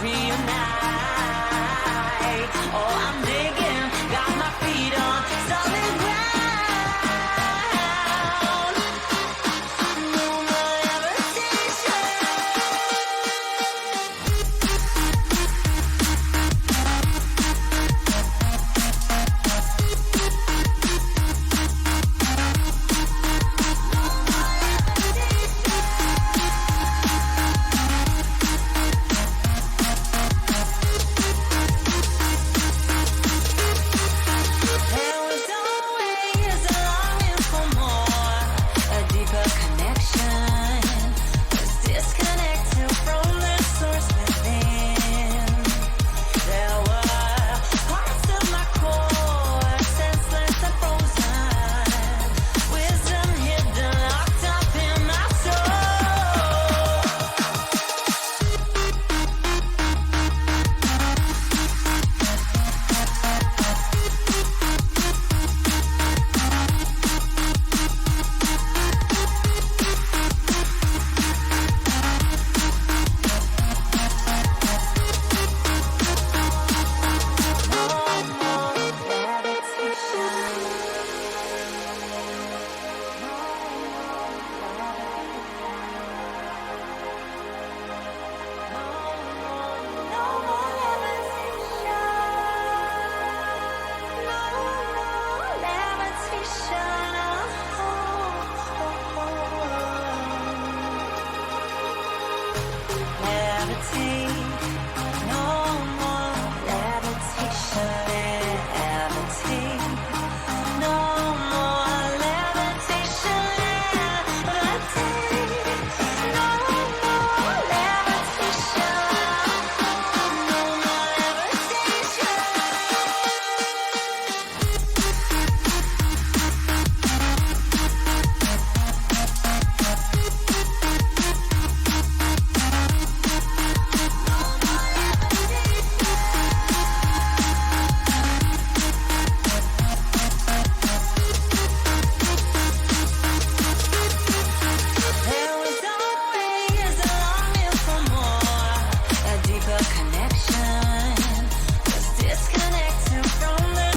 reunite. Oh, I'm digging, got my feet on solid ground. No more levitation. There was always a longing for more, a deeper connection. Was disconnected from the source within. There were parts of my core, senseless and frozen. Wisdom hidden, locked up in my soul. Levitation.